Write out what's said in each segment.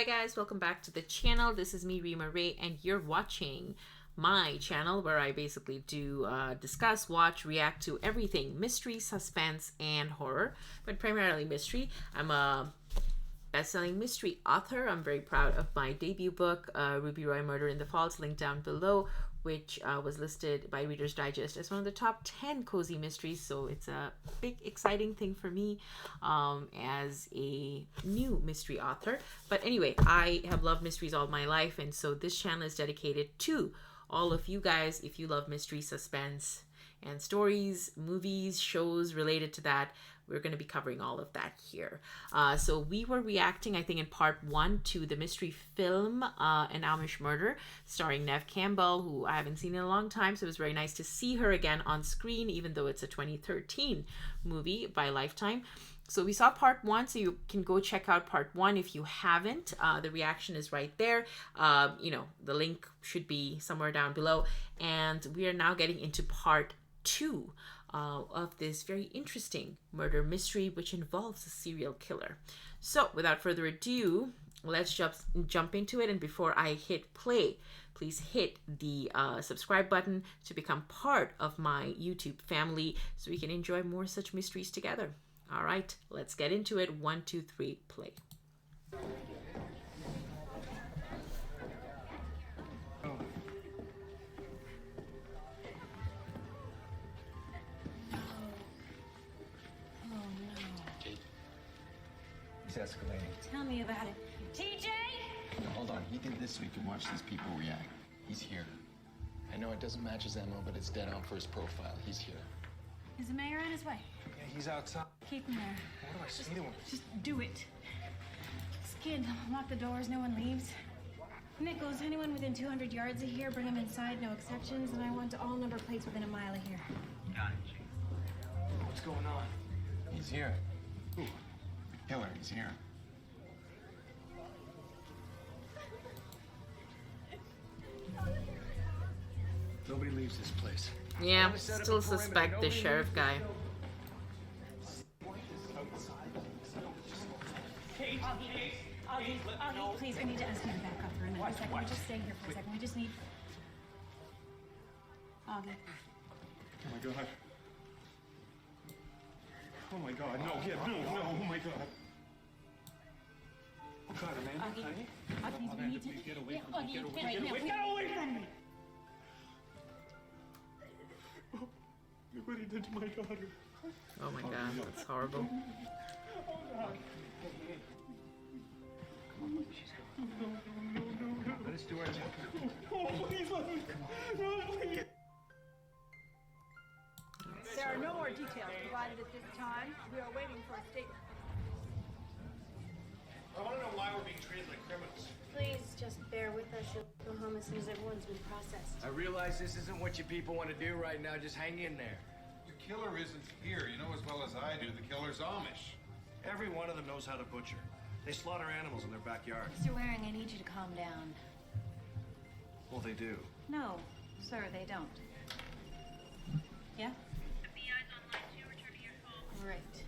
Hi guys, welcome back to the channel. This is me, Rima Ray, and you're watching my channel where I basically do discuss, watch, react to everything mystery, suspense, and horror, but primarily mystery. I'm a best-selling mystery author. I'm very proud of my debut book, Ruby Roy Murder in the Falls, linked down below, which was listed by Reader's Digest as one of the top 10 cozy mysteries. So it's a big, exciting thing for me as a new mystery author. But anyway, I have loved mysteries all my life, and so this channel is dedicated to all of you guys. If you love mystery, suspense, and stories, movies, shows related to that, we're going to be covering all of that here. So we were reacting, I think, in part 1 to the mystery film An Amish Murder, starring Neve Campbell, who I haven't seen in a long time. So it was very nice to see her again on screen, even though it's a 2013 movie by Lifetime. So we saw part 1, so you can go check out part 1 if you haven't. The reaction is right there. The link should be somewhere down below. And we are now getting into part 2 of this very interesting murder mystery, which involves a serial killer. So without further ado, let's jump into it. And before I hit play, please hit the subscribe button to become part of my YouTube family so we can enjoy more such mysteries together. All right, let's get into it. 1, 2, 3, play. Escalating. Tell me about it. TJ! No, hold on. He did this so he can watch these people react. He's here. I know it doesn't match his MO, but it's dead on for his profile. He's here. Is the mayor on his way? Yeah, he's outside. Keep him there. What do I say to him? Just do it. Skid, lock the doors, no one leaves. Nichols, anyone within 200 yards of here, bring him inside, no exceptions, and I want all number plates within a mile of here. Got it. What's going on? He's here. Ooh. Killer, he's here. Nobody leaves this place. Yeah, still suspect the sheriff guy. Augie, please, I need to ask you to back up for a minute. Can we just stay here for a second? We just need... Augie. Oh my god. Oh my god, no, yeah, no, oh my god. Oh god, man. Augie, we need to... Get away from me, Augie, get away, right get now, away, we- get away from me! Look what he did to my daughter. Oh my god, that's horrible. Oh god. No. Let us do our job. Oh, please let me. No, please. There are no more details provided at this time. We are waiting for a statement. I want to know why we're being treated like criminals. Please just bear with us. You'll go home as soon as everyone's been processed. I realize this isn't what you people want to do right now. Just hang in there. The killer isn't here. You know as well as I do, the killer's Amish. Every one of them knows how to butcher. They slaughter animals in their backyard. Mr. Waring, I need you to calm down. Well, they do. No, sir, they don't. Yeah? FBI's online too. Returning your call. Great.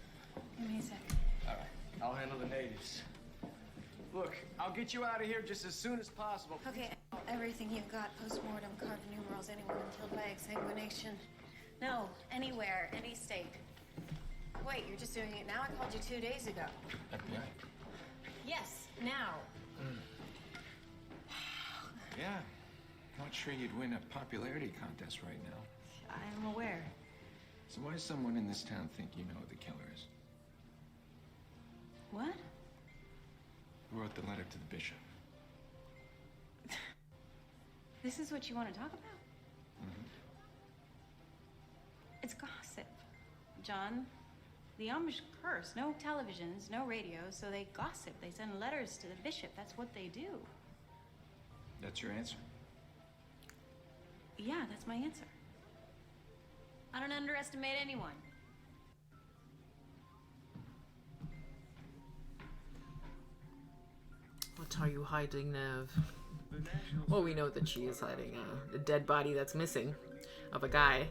Give me a second. All right, I'll handle the natives. Look, I'll get you out of here just as soon as possible. Okay, everything you've got, postmortem, carved numerals, anyone killed by exsanguination. No, anywhere, any state. Wait, you're just doing it now? I called you 2 days ago. FBI. Yes, now. Yeah. Not sure you'd win a popularity contest right now. I'm aware. So why does someone in this town think you know who the killer is? What? Who wrote the letter to the bishop? This is what you want to talk about? Mm-hmm. It's gossip. John, the Amish curse. No televisions, no radio, so they gossip. They send letters to the bishop. That's what they do. That's your answer? Yeah, that's my answer. I don't underestimate anyone. What are you hiding, Neve? Well, we know that she is hiding a dead body that's missing of a guy.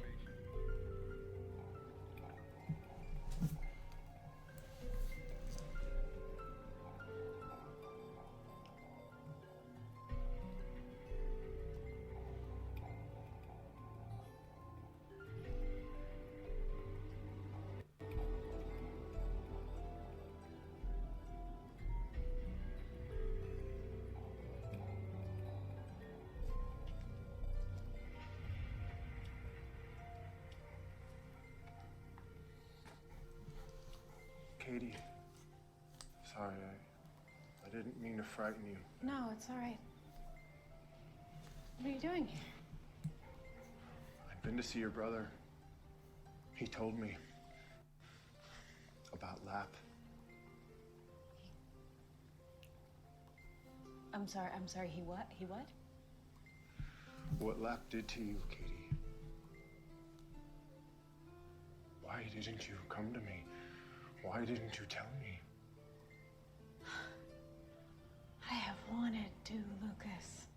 Katie. Sorry, I didn't mean to frighten you. No, it's all right. What are you doing here? I've been to see your brother. He told me about Lap. I'm sorry, he what? He what? What Lap did to you, Katie. Why didn't you come to me? Why didn't you tell me? I have wanted to, Lucas.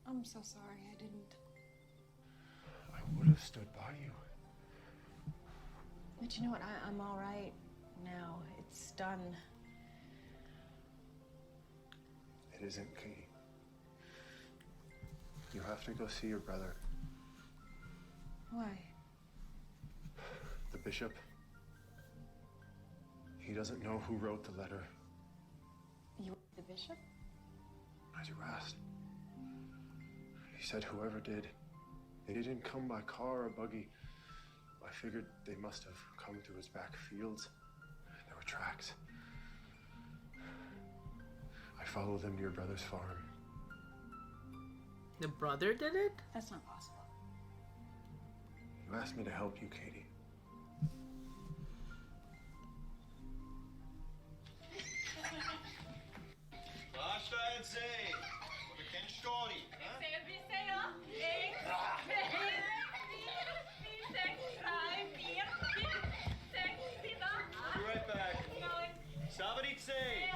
I'm so sorry I didn't. I would have stood by you. But you know what? I'm all right now. It's done. It isn't, Katie. You have to go see your brother. Why? The bishop. He doesn't know who wrote the letter. You were the bishop? As you asked. He said whoever did. They didn't come by car or buggy. I figured they must have come through his back fields. There were tracks. I followed them to your brother's farm. The brother did it? That's not possible. You asked me to help you, Katie. Vad ska jag säga? Vilken story? I'll be right back. Somebody say.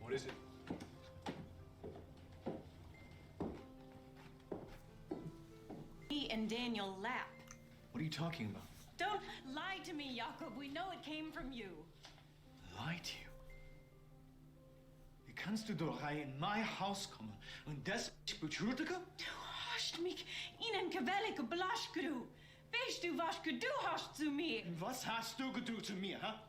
What is it? Me and Daniel Lapp. What are you talking about? Don't lie to me, Jakob. We know it came from you. Lie to you? Wie kannst du doch rein in mein Haus kommen und das betrügen? Du hast mich ihnen gewählt belastet. Weißt du, was du hast zu mir? Was hast du getan zu mir, ha?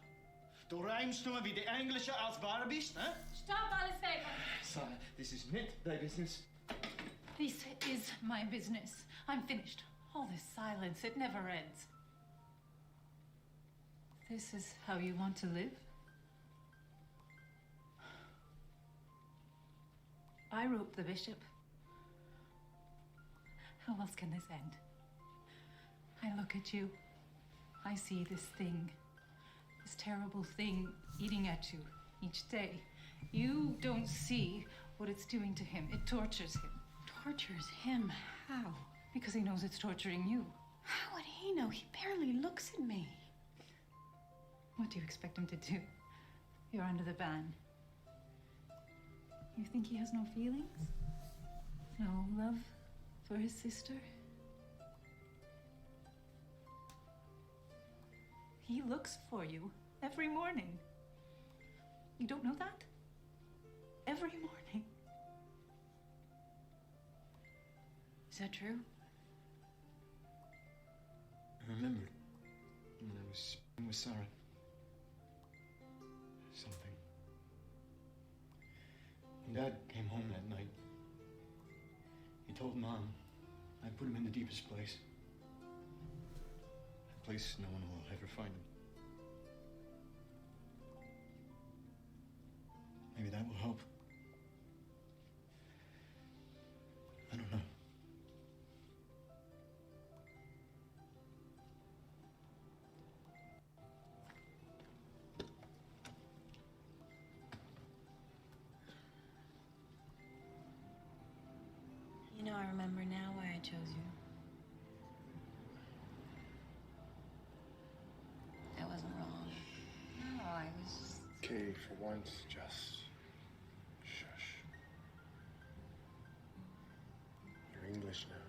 Du reimst nur wie der Englische als wahr bist, ha? Stop, alles weg! Sarah, this is not thy business. This is my business. I'm finished. All this silence, it never ends. This is how you want to live? I wrote the bishop. How else can this end? I look at you. I see this thing. This terrible thing eating at you each day. You don't see what it's doing to him. It tortures him. Tortures him? How? Because he knows it's torturing you. How would he know? He barely looks at me. What do you expect him to do? You're under the ban. You think he has no feelings? No love for his sister? He looks for you every morning. You don't know that? Every morning. Is that true? I remembered when I was speaking with Sarah. Something. When Dad came home that night, he told Mom I'd put him in the deepest place. A place no one will ever find him. Maybe that will help. I don't know. You know, I remember now why I chose you. I wasn't wrong. No, I was just... Katie, for once, just shush. You're English now.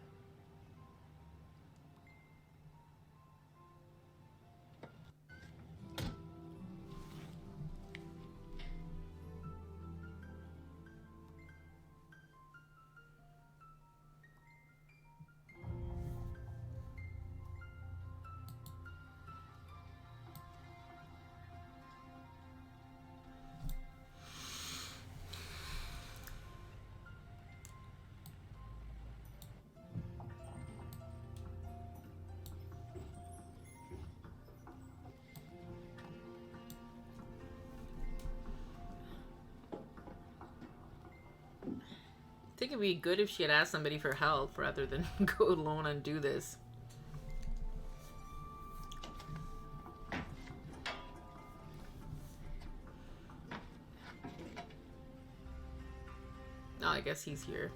think it'd be good if she had asked somebody for help rather than go alone and do this. Oh, I guess he's here.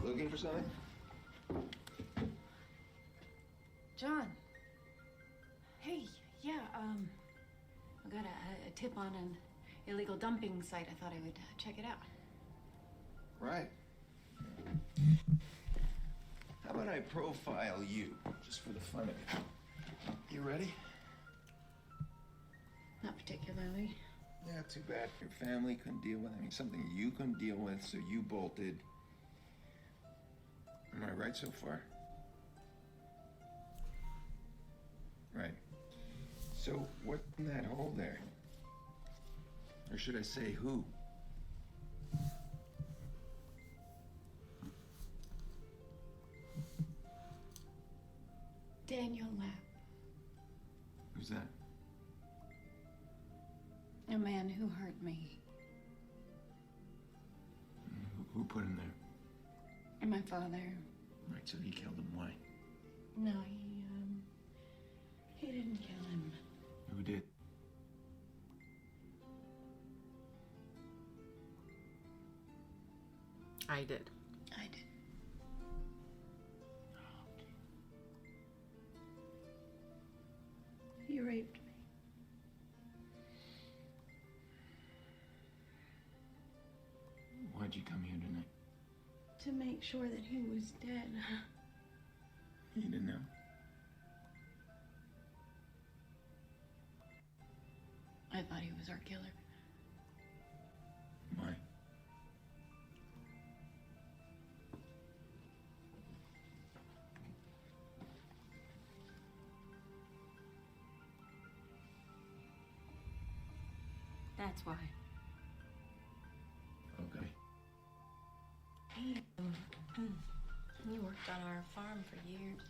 Looking for something? John. Hey, yeah, I got a tip on an illegal dumping site. I thought I would check it out. Right. How about I profile you, just for the fun of it? You ready? Not particularly. Yeah, too bad. Your family couldn't deal with it. I mean, something you couldn't deal with, so you bolted. Am I right so far? Right. So, what's in that hole there? Or should I say who? Daniel Lapp. Who's that? A man who hurt me. Who put him there? And my father. Right, so he killed him. Why? No, he didn't kill him. Who did? I did. I did. He raped me. Why'd you come here tonight? To make sure that he was dead. You didn't know? I thought he was our killer. Why? That's why. Okay. He worked on our farm for years.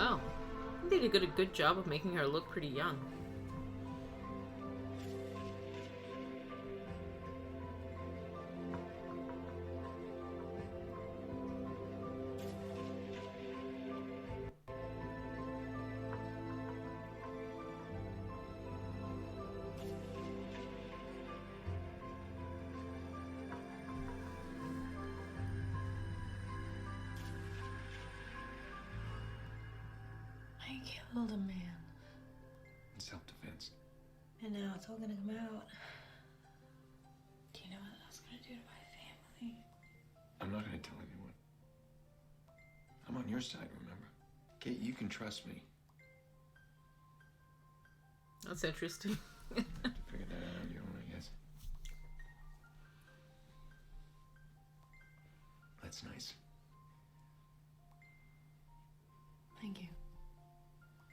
Oh. They did a good job of making her look pretty young. I killed a man. Self-defense. And now it's all gonna come out. Do you know what that's gonna do to my family? I'm not gonna tell anyone. I'm on your side, remember? Kate, you can trust me. That's interesting. Figure that out on your own, I guess. That's nice. Thank you.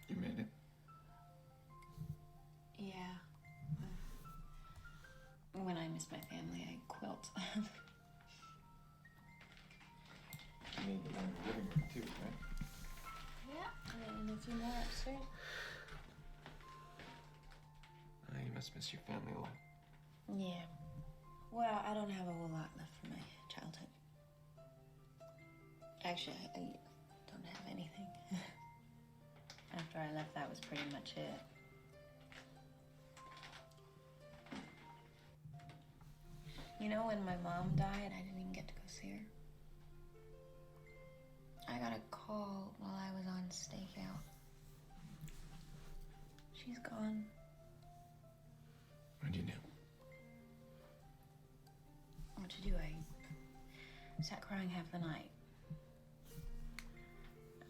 You made it. Yeah. When I miss my family, I quilt. You made the one living room too, right? Yeah, and a few more upstairs? You must miss your family a lot. Yeah. Well, I don't have a whole lot left from my childhood. Actually, I don't have anything. After I left, that was pretty much it. You know, when my mom died, I didn't even get to go see her. I got a call while I was on stakeout. She's gone. When do you know? What to do? I sat crying half the night.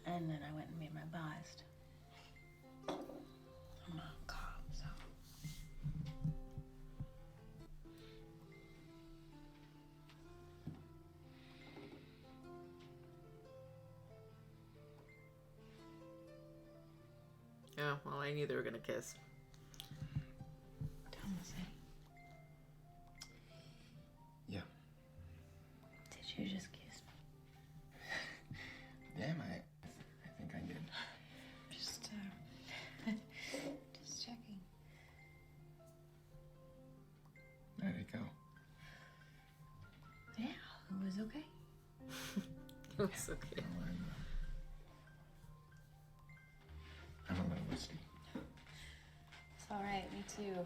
And then I went and made my bust. I'm not a cop, so... Yeah, well, I knew they were gonna kiss. Thomas, Yeah. did you just kiss me? Damn, I think I did. Just checking. How'd it go? Yeah, it was okay. It was okay. I'm a little rusty. It's all right, me too.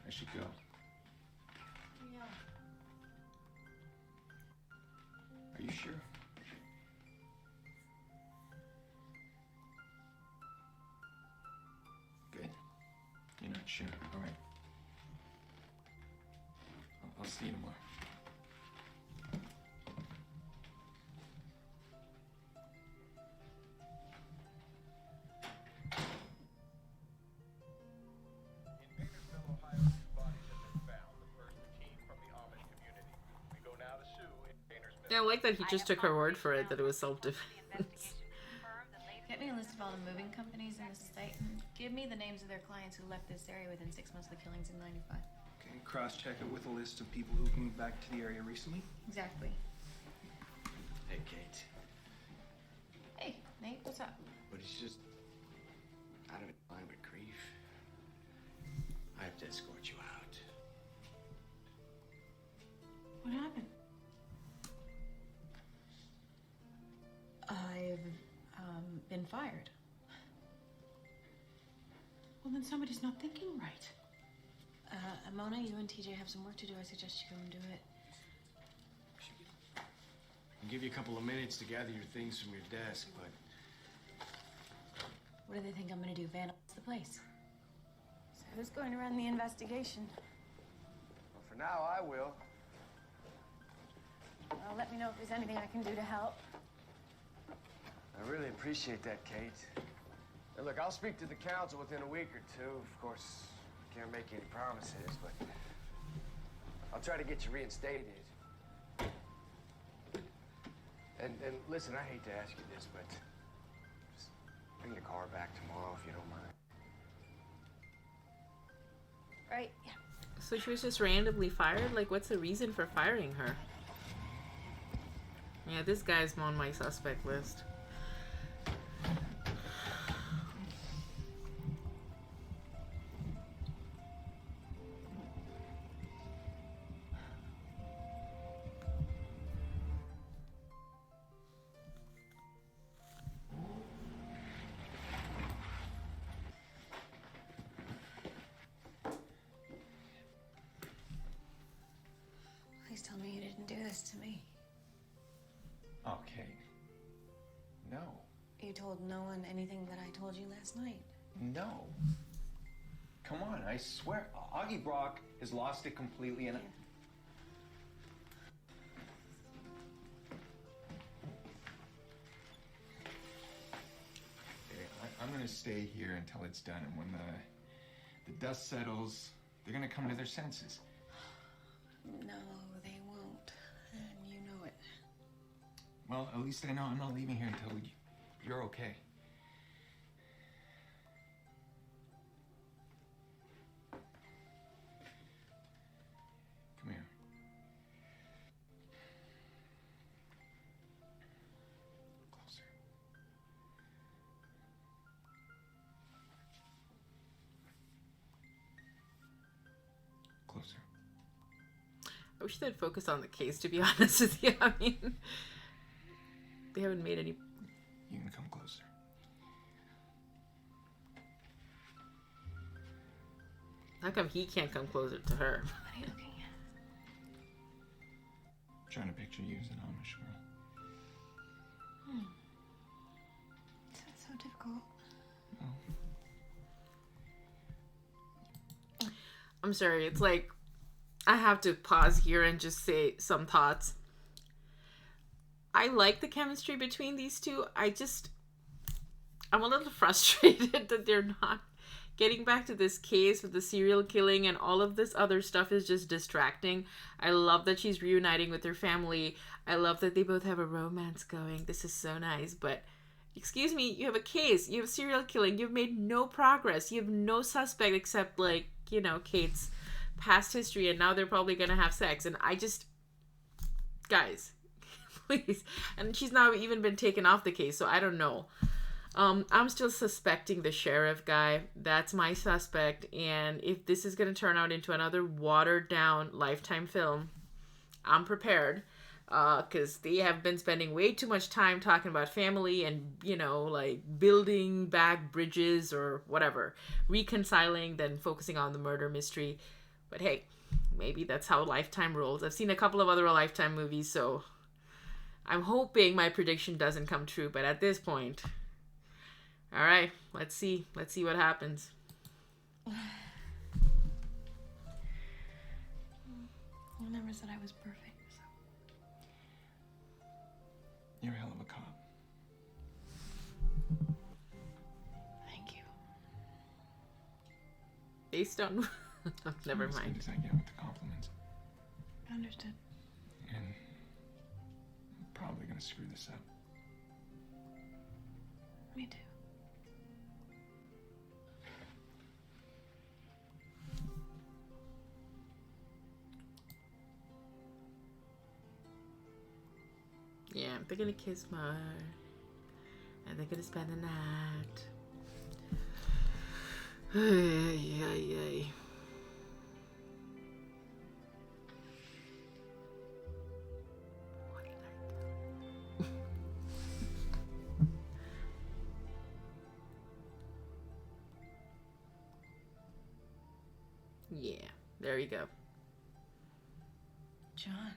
I should go. Yeah. Are you sure? Good. You're not sure. All right. I'll see you tomorrow. In Paintersville, Ohio, 2 bodies have been found. The first team from the Amish community. We go now to Sue in Paintersville. Yeah, I like that he just took her word for it that it was self-defense. Get me a list of all the moving companies in the state and give me the names of their clients who left this area within 6 months of the killings in '95. Okay, cross-check it with a list of people who've moved back to the area recently. Exactly. Hey, Kate. Hey, Nate, what's up? But he's just out of his mind with grief. I have to escort you out. What happened? I've been fired. Well, then somebody's not thinking right. Mona, you and TJ have some work to do. I suggest you go and do it. I'll give you a couple of minutes to gather your things from your desk, but What do they think I'm gonna do? Vandalize the place? So who's going to run the investigation? well, for now I will. Well, let me know if there's anything I can do to help. I really appreciate that, Kate. And look, I'll speak to the council within a week or two. Of course, I can't make any promises, but I'll try to get you reinstated. And listen, I hate to ask you this, but just bring the car back tomorrow if you don't mind. Right, yeah. So she was just randomly fired? Like, what's the reason for firing her? Yeah, this guy's on my suspect list. Please tell me you didn't do this to me. Okay. No. You told no one anything that I told you last night. No. Come on, I swear. Augie Brock has lost it completely and... I'm gonna stay here until it's done, and when the dust settles, they're gonna come to their senses. No, they won't. And you know it. Well, at least I know I'm not leaving here until you're okay. Come here. I wish they'd focus on the case, to be honest with you. I mean, they haven't made any... You can come closer. How come he can't come closer to her? What are you looking at? I'm trying to picture you as an Amish girl. That's so difficult. I'm sorry, it's like, I have to pause here and just say some thoughts. I like the chemistry between these two. I'm a little frustrated that they're not getting back to this case with the serial killing, and all of this other stuff is just distracting. I love that she's reuniting with her family. I love that they both have a romance going. This is so nice, but excuse me, you have a case, you have serial killing, you've made no progress, you have no suspect except, like, you know, Kate's past history, and now they're probably gonna have sex, and guys, please. And she's now even been taken off the case, so I don't know. I'm still suspecting the sheriff guy. That's my suspect, and if this is gonna turn out into another watered down Lifetime film, I'm prepared. Because they have been spending way too much time talking about family and, you know, like building back bridges or whatever, reconciling, then focusing on the murder mystery. But hey, maybe that's how Lifetime rolls. I've seen a couple of other Lifetime movies, so I'm hoping my prediction doesn't come true. But at this point, all right, let's see what happens. I never said I was perfect. You're a hell of a cop. Thank you. Based on... Never mind. As I get with the compliments. Understood. And I'm probably gonna screw this up. Me too. Yeah, they're gonna kiss more. And they're gonna spend the night. Ay. Yeah, there you go. John.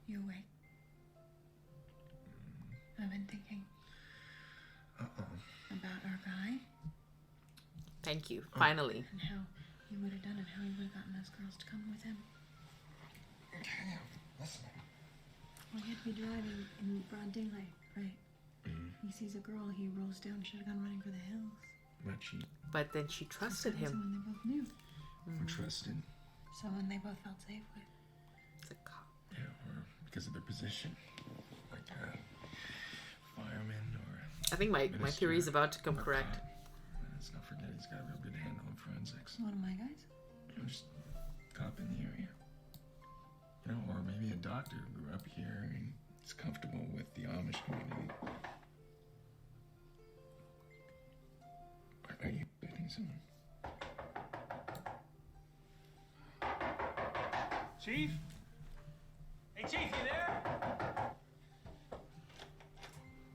You awake? I've been thinking about our guy. Thank you, finally. And how he would have done it, how he would have gotten those girls to come with him. Okay, listen. Well, he had to be driving in broad daylight, right? He sees a girl, he rolls down, should have gone running for the hills. But then she trusted him. Someone they both knew. Trusted. Someone they both felt safe with. It's a cop. Yeah, or because of their position. Like a fireman or... I think my theory is about to come correct. Let's not forget he's got a real good handle on forensics. One of my guys? Just cop in the area. You know, or maybe a doctor who grew up here and is comfortable with the Amish community. Are you expecting someone? Chief? Hey, Chief, you there?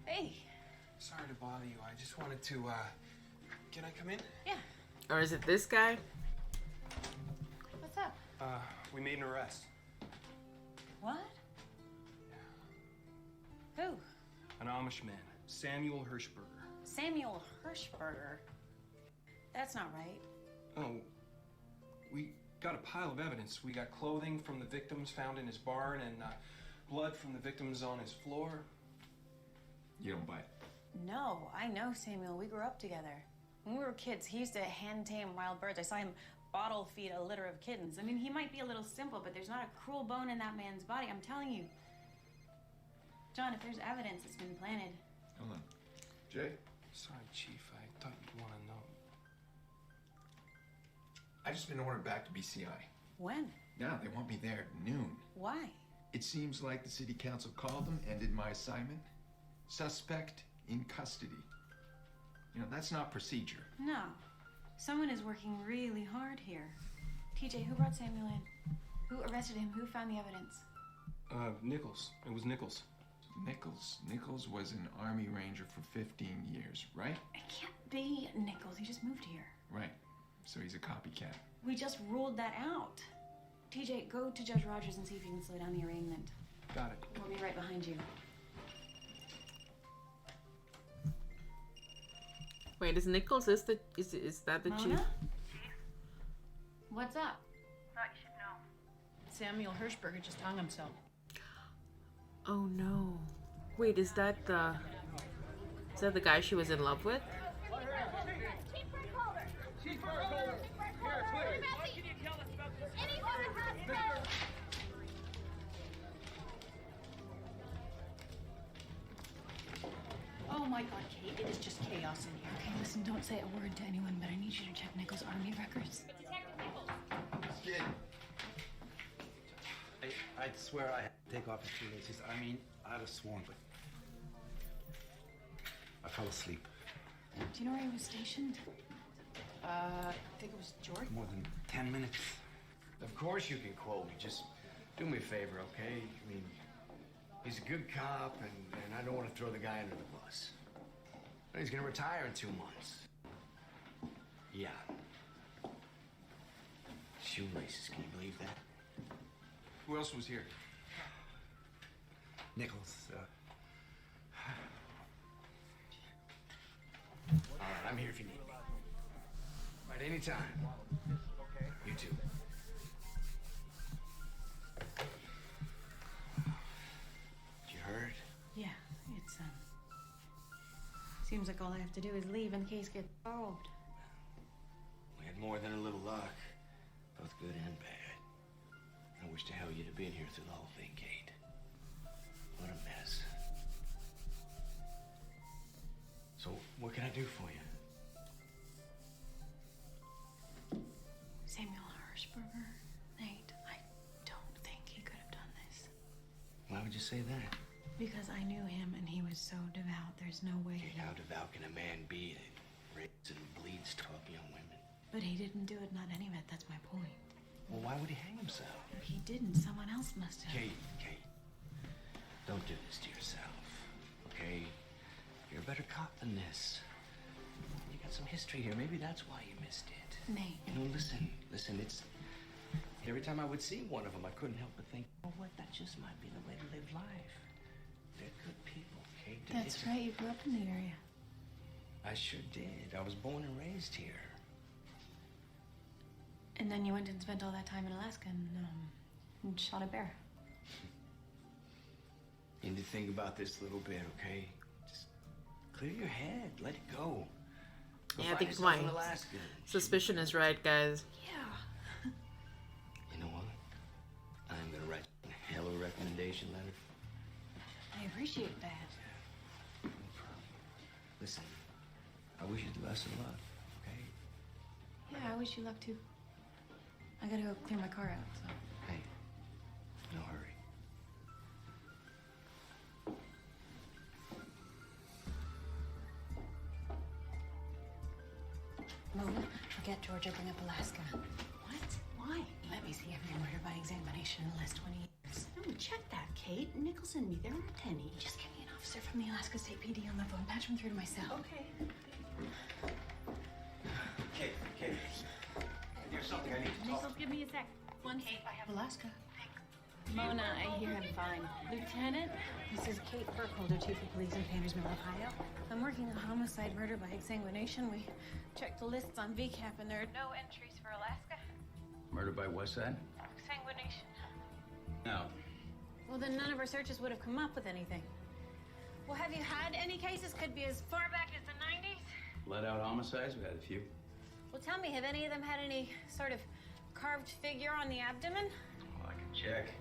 Hey. Sorry to bother you. I just wanted to, can I come in? Yeah. Or is it this guy? What's up? We made an arrest. What? Who? An Amish man, Samuel Hirschberger. Samuel Hirschberger. That's not right. Oh, we got a pile of evidence. We got clothing from the victims found in his barn and blood from the victims on his floor. You don't buy it? No, I know Samuel. We grew up together. When we were kids, he used to hand tame wild birds. I saw him bottle feed a litter of kittens. I mean, he might be a little simple, but there's not a cruel bone in that man's body. I'm telling you. John, if there's evidence, it's been planted. Hold on. Jay? Sorry, Chief. I thought you'd want to know. I just been ordered back to BCI. When? Now they want me there at noon. Why? It seems like the city council called them, ended my assignment. Suspect in custody. You know, that's not procedure. No. Someone is working really hard here. TJ, who brought Samuel in? Who arrested him? Who found the evidence? Nichols. It was Nichols. Nichols was an Army Ranger for 15 years, right? It can't be Nichols. He just moved here. Right. So he's a copycat. We just ruled that out. TJ, go to Judge Rogers and see if you can slow down the arraignment. Got it. We'll be right behind you. Wait, is Nichols is that the chief? Mona? What's up? Thought you should know. Samuel Hirschberger just hung himself. Oh no. Wait, is that the guy she was in love with? Oh my God, Kate, it is just chaos in here. Okay, listen, don't say a word to anyone, but I need you to check Nichols' Army records. Kid. I'd swear I had to take off his shoelaces. I mean, I'd have sworn, but I fell asleep. Do you know where he was stationed? I think it was Georgia. More than 10 minutes. Of course you can quote me. Just do me a favor, okay? I mean, he's a good cop, and I don't want to throw the guy under the bus. But he's gonna retire in 2 months. Yeah. Shoelaces, can you believe that? Who else was here? Nichols, All right, I'm here if you need me. Right, anytime. You too. You heard? Yeah, it's, seems like all I have to do is leave and the case gets solved. We had more than a little luck. Both good and bad. I wish to hell you'd have been here through the whole thing, Kate. What a mess. So, what can I do for you? Samuel Hirschberger, Nate, I don't think he could have done this. Why would you say that? Because I knew him and he was so devout. There's no way. Kate, how devout can a man be that rapes and bleeds 12 young women? But he didn't do it, not any of it. That's my point. Well, why would he hang himself? He didn't. Someone else must have. Kate, don't do this to yourself, okay? You're a better cop than this. You got some history here. Maybe that's why you missed it. Nate. No, listen, it's... Every time I would see one of them, I couldn't help but think, oh, what, that just might be the way to live life. They're good people, Kate. That's right. You grew up in the area. I sure did. I was born and raised here. And then you went and spent all that time in Alaska and shot a bear. You need to think about this a little bit, okay? Just clear your head. Let it go. Yeah, I think my suspicion is right, guys. Yeah. You know what? I'm gonna write a hell of a recommendation letter. I appreciate that. No problem. Listen, I wish you the best of luck, okay? Yeah, I wish you luck too. I gotta go clear my car out, so. Hey, no hurry. Mona, forget Georgia, bring up Alaska. What? Why? Let me see every murder by examination in the last 20 years. No, check that, Kate. Nichols and me, they're a penny. Just give me an officer from the Alaska State PD on the phone. Patch him through to my cell. Okay. Kate, there's something I need to talk Nichols, give me a sec. Kate, I have Alaska. Mona, I hear him fine. Lieutenant? This is Kate Burkholder, Chief of Police in Tannersville, Ohio. I'm working a homicide murder by exsanguination. We checked the lists on VCAP and there are no entries for Alaska. Murder by what's that? Exsanguination. No. Well, then none of our searches would have come up with anything. Well, have you had any cases? Could be as far back as the 90s? Let out homicides? We had a few. Well, tell me, have any of them had any sort of carved figure on the abdomen? Well, I can check.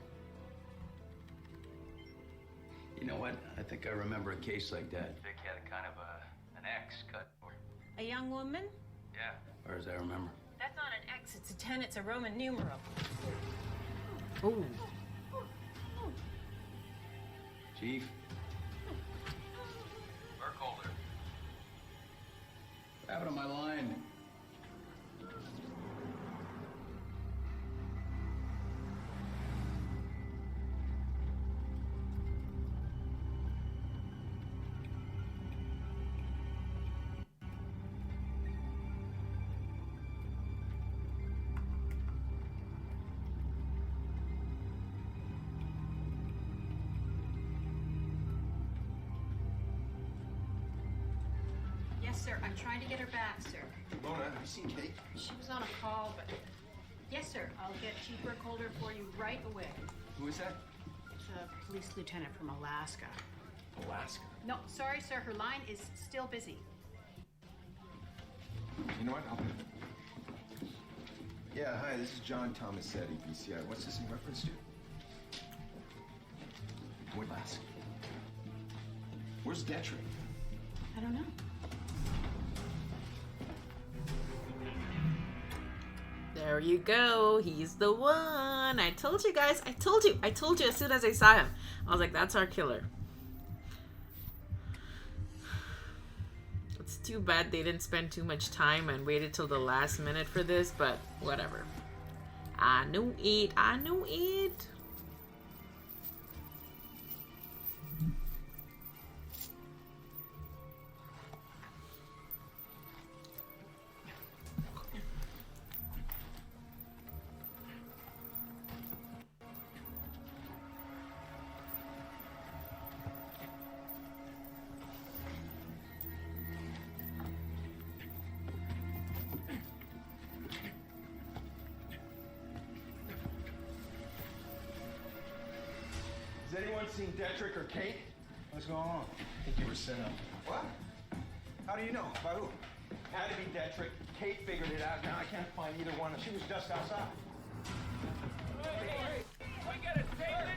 You know what? I think I remember a case like that. Vic had a kind of an X cut. A young woman? Yeah. Or as I remember. That's not an X, it's a 10, it's a Roman numeral. Ooh. Chief? Burkholder. What happened to my line? Yes, sir. I'm trying to get her back, sir. Mona, have you seen Kate? She was on a call, but... Yes, sir. I'll get cheaper colder for you right away. Who is that? It's a police lieutenant from Alaska. Alaska. No, sorry, sir. Her line is still busy. You know what? Yeah, hi, this is John Tomasetti, BCI. What's this in reference to? What, Alaska? Where's Detrick? I don't know. There you go. He's the one. I told you guys. I told you as soon as I saw him. I was like, that's our killer. It's too bad they didn't spend too much time and waited till the last minute for this, but whatever. I knew it. I knew it. Has anyone seen Detrick or Kate? What's going on? I think you were set up. What? How do you know? By who? Had to be Detrick. Kate figured it out. Now I can't find either one. She was just outside. Hey, we get it taken.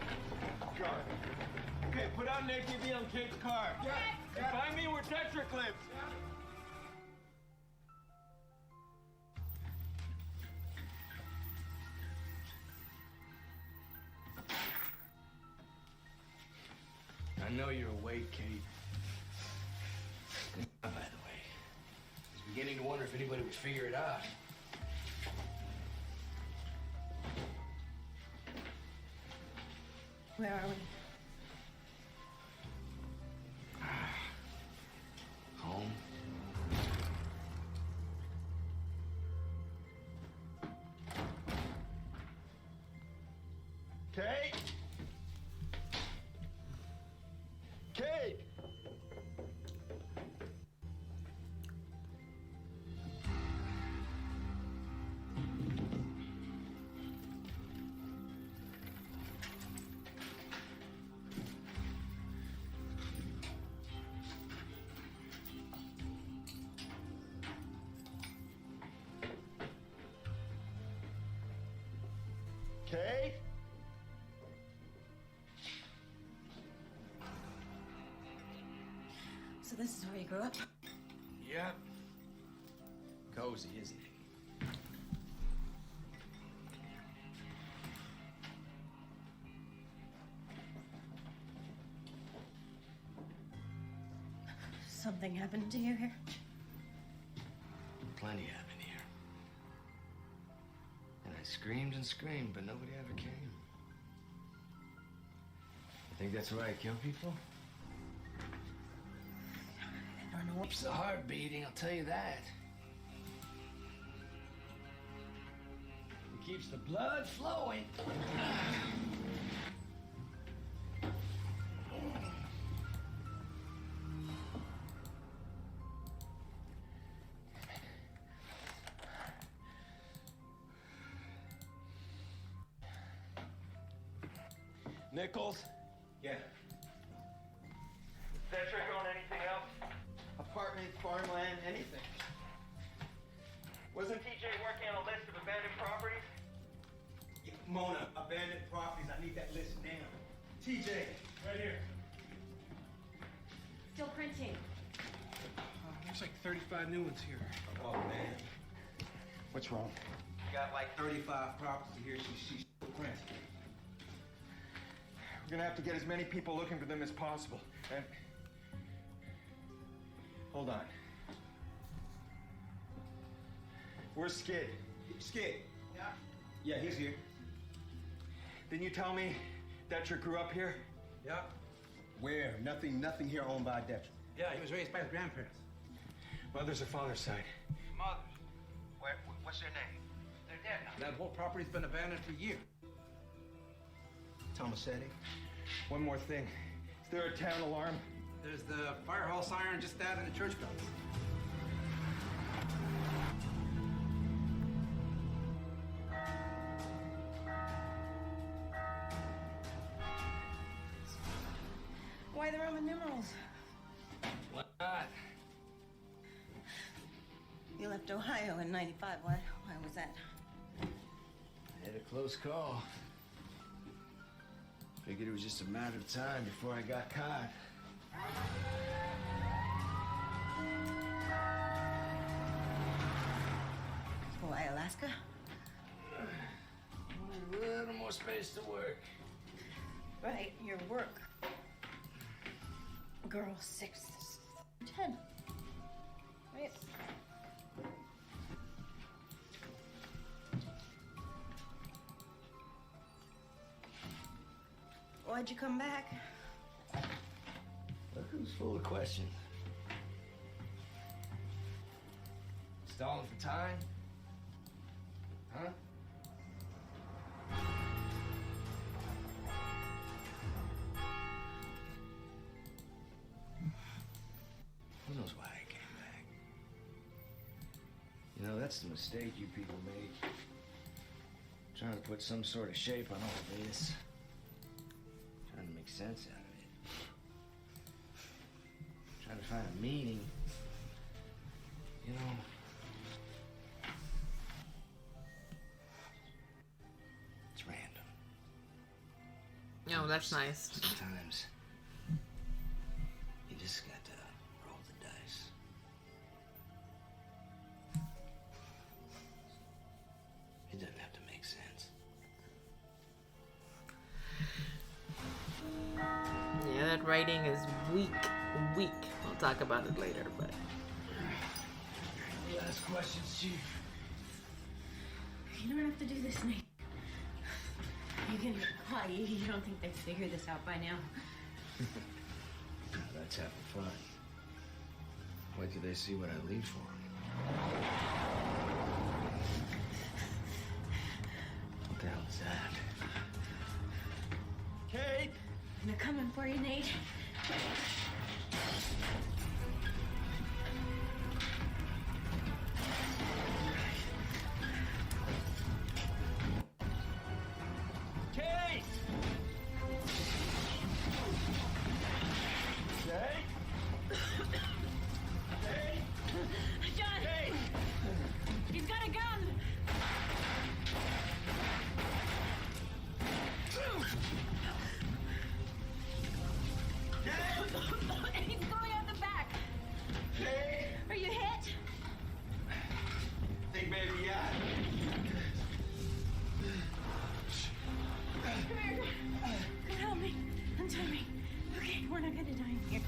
Got it. Okay, put out an ATV on Kate's car. Yeah. Find me where Detrick lives. I know you're awake, Kate. By the way, I was beginning to wonder if anybody would figure it out. Where are we? Home. Kate? Kate! Kate? So this is where you grew up? Yep. Cozy, isn't it? Something happened to you here? Plenty happened here. And I screamed and screamed, but nobody ever came. I think that's why I kill people? I don't know. Keeps the heart beating, I'll tell you that. It keeps the blood flowing. Nichols? Yeah. Detrick own anything else? Apartment, farmland, anything. Wasn't TJ working on a list of abandoned properties? Yeah, Mona, abandoned properties. I need that list now. TJ, Right here. Still printing. There's like 35 new ones here. oh man, What's wrong? we got like 35 properties here. She's still printing. We're gonna have to get as many people looking for them as possible. And hold on. Where's Skid? Skid. Yeah. Yeah, he's here. Didn't you tell me Detrick grew up here? Yep. Where? Nothing here owned by Detrick. Yeah, he was raised by his grandparents. Mother's or father's side? Mother. What's their name? They're dead now. That whole property's been abandoned for years. Tomasetti. One more thing. Is there a town alarm? There's the fire hall siren just out in the church bells. Why the Roman numerals? Why not? You left Ohio in '95. Why was that? I had a close call. Figured it was just a matter of time before I got caught. Why Alaska? Only a little more space to work. Right, your work. Girl 6, 10. Right. Why'd you come back? Look who's full of questions. Stalling for time? Huh? Who knows why I came back? You know, that's the mistake you people make. Trying to put some sort of shape on all this. Trying to make sense out of it. Trying to find a meaning. You know... It's random. Oh, that's nice. Sometimes... you just got to roll the dice. It doesn't have to make sense. Yeah, that writing is weak. We'll talk about it later, but... Last questions, Chief. You don't have to do this, Nate. You can... Why? You don't think they've figured this out by now? That's having fun. Wait till they see what I leave for them. What the hell is that? Kate! They're coming for you, Nate. Kate! John! He's got a gun! He's going out the back. Are you hit? Think maybe, yeah. Come here. Come help me. Untie me. Okay, we're not gonna die in here.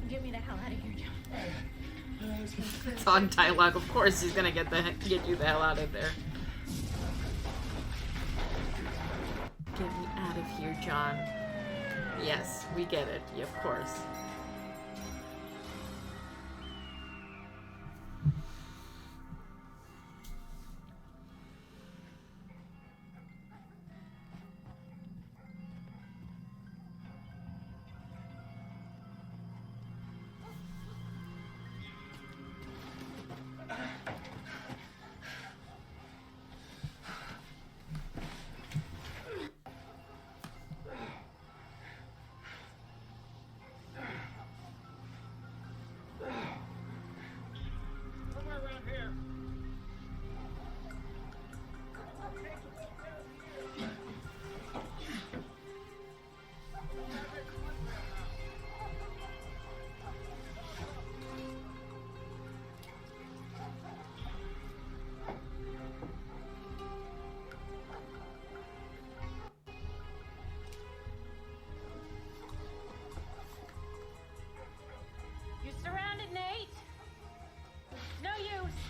Get me the hell out of here, John. It's on dialogue, of course he's gonna get you the hell out of there. Get me out of here, John. Yes, we get it. Yeah, of course. You're surrounded, Nate. No use.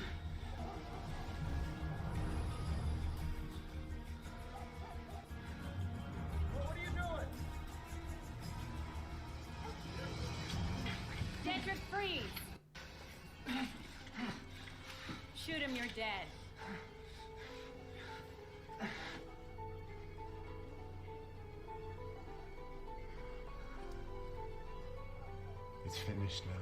What are you doing? Dedrick, freeze. Shoot him, you're dead. It's finished now.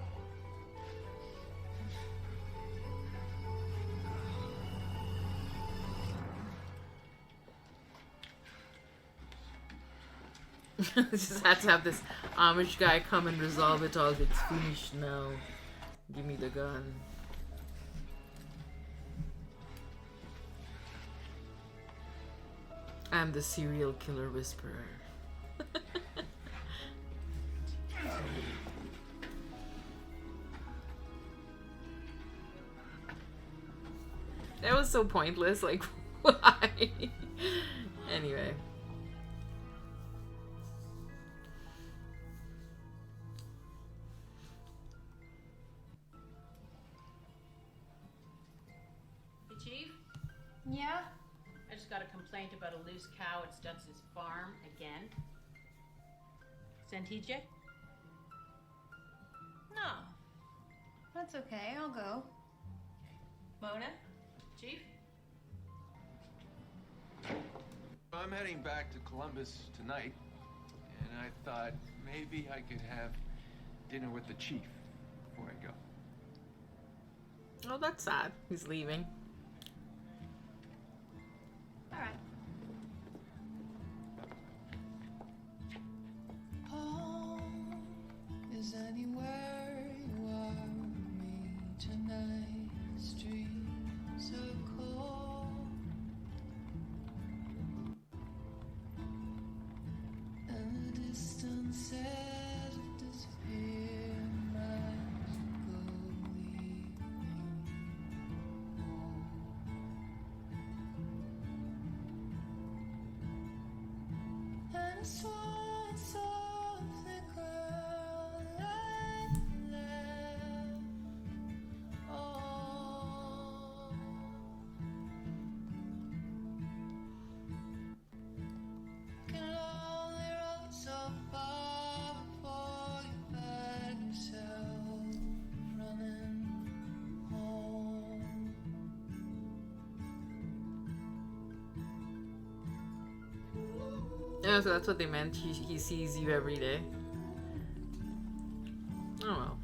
Just had to have this Amish guy come and resolve it all. It's finished now. Give me the gun. I'm the serial killer whisperer. That was so pointless. Like, why? Anyway. Hey, Chief? Yeah? I just got a complaint about a loose cow at Stutz's farm again. Send TJ? No. That's okay, I'll go. Mona? Chief? I'm heading back to Columbus tonight, and I thought maybe I could have dinner with the chief before I go. Oh, that's sad. He's leaving. All right. Home is anywhere you are with me tonight. Streets are cold, and the distance as it disappears. And so softly girl and left all. Can only run so far before you find yourself running home. Yeah, so that's what they meant. He sees you every day. Oh well.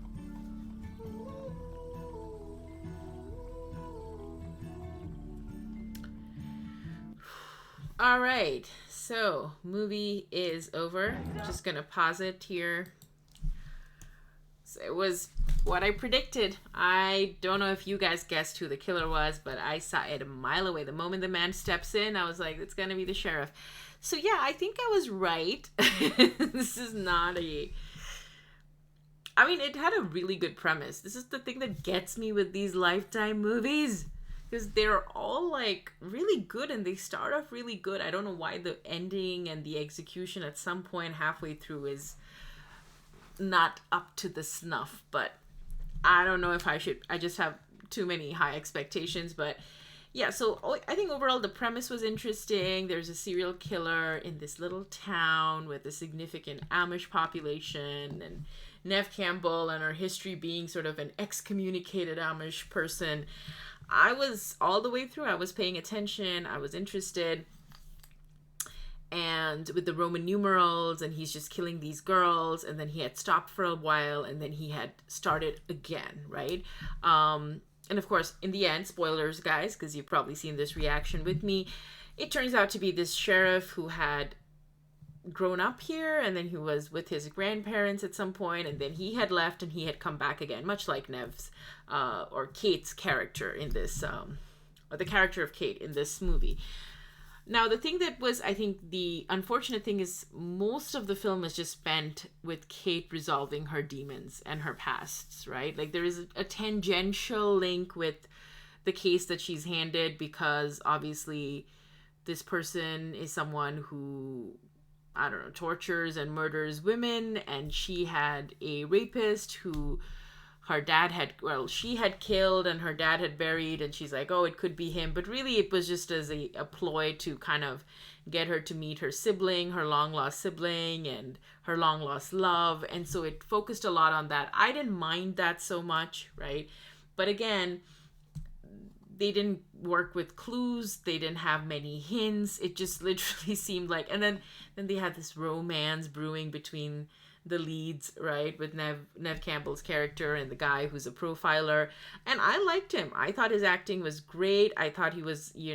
All right, so movie is over. Just gonna pause it here. So it was what I predicted. I don't know if you guys guessed who the killer was, but I saw it a mile away. The moment the man steps in, I was like, it's gonna be the sheriff. So yeah, I think I was right. This is not a... I mean, it had a really good premise. This is the thing that gets me with these Lifetime movies. Because they're all, like, really good and they start off really good. I don't know why the ending and the execution at some point halfway through is not up to the snuff. But I don't know if I should... I just have too many high expectations, but... Yeah, so I think overall the premise was interesting. There's a serial killer in this little town with a significant Amish population, and Neve Campbell and her history being sort of an excommunicated Amish person. I was all the way through. I was paying attention. I was interested. And with the Roman numerals, and he's just killing these girls, and then he had stopped for a while, and then he had started again, right? And of course, in the end, spoilers, guys, because you've probably seen this reaction with me, it turns out to be this sheriff who had grown up here, and then he was with his grandparents at some point, and then he had left and he had come back again, much like Neve's, or Kate's character in this, or the character of Kate in this movie. Now, the thing that was, I think, the unfortunate thing is most of the film is just spent with Kate resolving her demons and her pasts, right? Like, there is a tangential link with the case that she's handed because, obviously, this person is someone who, I don't know, tortures and murders women, and she had a rapist who... her dad had, well, she had killed and her dad had buried, and she's like, oh, it could be him. But really it was just as a ploy to kind of get her to meet her sibling, her long-lost sibling, and her long-lost love. And so it focused a lot on that. I didn't mind that so much, right? But again, they didn't work with clues. They didn't have many hints. It just literally seemed like, and then they had this romance brewing between the leads, right, with Neve Campbell's character and the guy who's a profiler. And I liked him. I thought his acting was great. I thought he was, he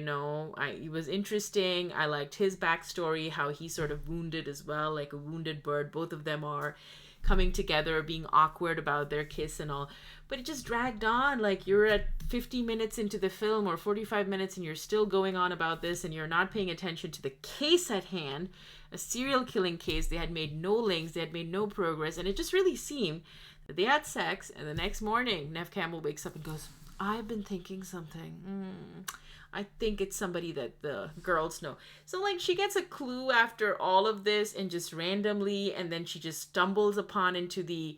was interesting. I liked his backstory, how he sort of wounded as well, like a wounded bird. Both of them are coming together, being awkward about their kiss and all. But it just dragged on. Like, you're at 50 minutes into the film or 45 minutes and you're still going on about this and you're not paying attention to the case at hand, a serial killing case. They had made no links, they had made no progress, and it just really seemed that they had sex, and the next morning Neve Campbell wakes up and goes, I've been thinking something. I think it's somebody that the girls know. So, like, she gets a clue after all of this and just randomly, and then she just stumbles upon into the,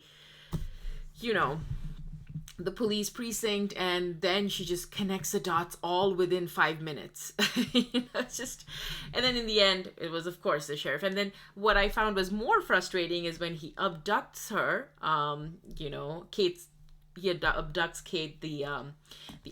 the police precinct, and then she just connects the dots all within 5 minutes. It's just, and then in the end, it was, of course, the sheriff. And then what I found was more frustrating is when he abducts her, he abducts Kate, the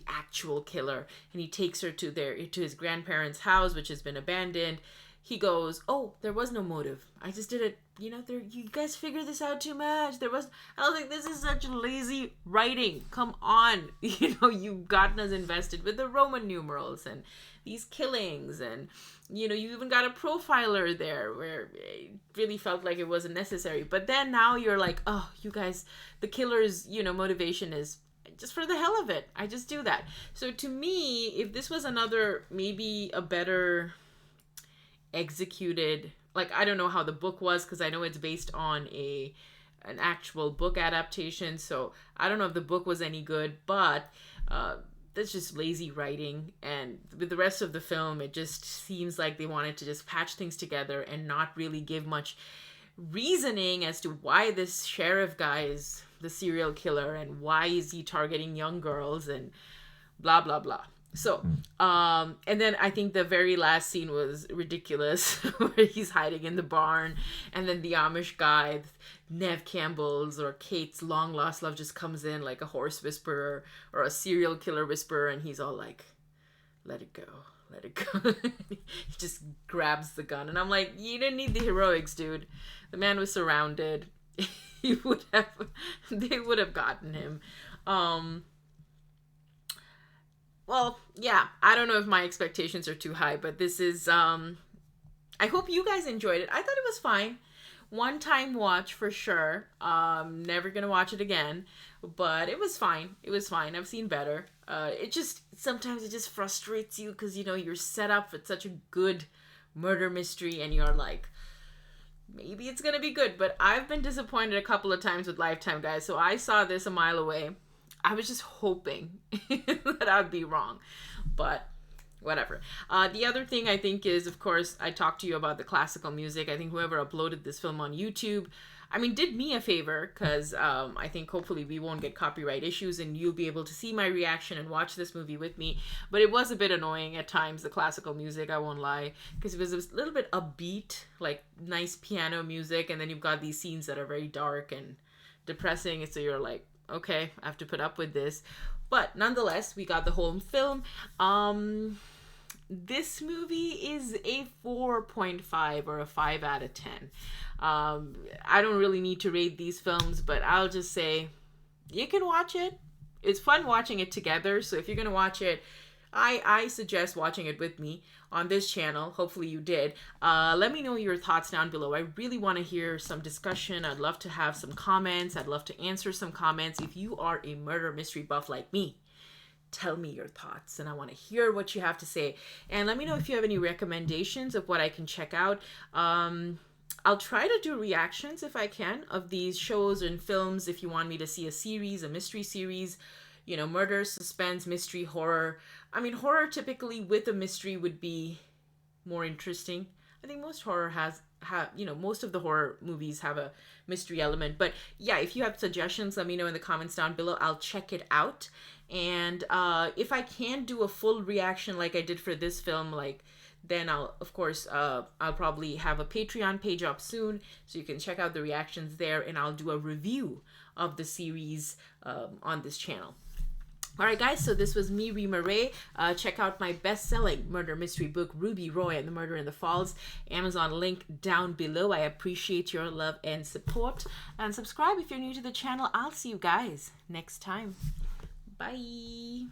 actual killer, and he takes her to his grandparents' house, which has been abandoned. He goes, oh, there was no motive. I just did it. You guys figured this out too much. I was like, this is such lazy writing. Come on. You've gotten us invested with the Roman numerals and these killings. And, you even got a profiler there where it really felt like it wasn't necessary. But then now you're like, oh, you guys, the killer's, motivation is just for the hell of it. I just do that. So to me, if this was another, maybe a better executed, like, I don't know how the book was, because I know it's based on an actual book adaptation, so I don't know if the book was any good, but that's just lazy writing. And with the rest of the film, it just seems like they wanted to just patch things together and not really give much reasoning as to why this sheriff guy is the serial killer and why is he targeting young girls and blah blah blah. So, and then I think the very last scene was ridiculous, where he's hiding in the barn, and then the Amish guy, Neve Campbell's or Kate's long lost love, just comes in like a horse whisperer or a serial killer whisperer, and he's all like, let it go, let it go. He just grabs the gun, and I'm like, you didn't need the heroics, dude. The man was surrounded. They would have gotten him. Well, yeah, I don't know if my expectations are too high, but this is, I hope you guys enjoyed it. I thought it was fine. One-time watch for sure. Never gonna watch it again, but it was fine. It was fine. I've seen better. Sometimes it just frustrates you because, you're set up for such a good murder mystery and you're like, maybe it's gonna be good. But I've been disappointed a couple of times with Lifetime, guys. So I saw this a mile away. I was just hoping that I'd be wrong, but whatever. The other thing I think is, of course, I talked to you about the classical music. I think whoever uploaded this film on YouTube, did me a favor, because I think hopefully we won't get copyright issues and you'll be able to see my reaction and watch this movie with me. But it was a bit annoying at times, the classical music, I won't lie, because it was a little bit upbeat, like nice piano music, and then you've got these scenes that are very dark and depressing, so you're like, okay, I have to put up with this. But nonetheless, we got the whole film. This movie is a 4.5 or a 5 out of 10. I don't really need to rate these films, but I'll just say you can watch it. It's fun watching it together. So if you're going to watch it, I suggest watching it with me on this channel. Hopefully you did. Let me know your thoughts down below. I really want to hear some discussion. I'd love to have some comments. I'd love to answer some comments. If you are a murder mystery buff like me, tell me your thoughts and I want to hear what you have to say. And let me know if you have any recommendations of what I can check out. I'll try to do reactions if I can of these shows and films. If you want me to see a series, a mystery series, murder, suspense, mystery, horror. Horror typically with a mystery would be more interesting. I think most horror most of the horror movies have a mystery element. But yeah, if you have suggestions, let me know in the comments down below. I'll check it out. And if I can do a full reaction like I did for this film, then I'll probably have a Patreon page up soon, so you can check out the reactions there, and I'll do a review of the series on this channel. All right, guys, so this was me, Rima Ray. Check out my best-selling murder mystery book, Ruby Roy and the Murder in the Falls. Amazon link down below. I appreciate your love and support. And subscribe if you're new to the channel. I'll see you guys next time. Bye.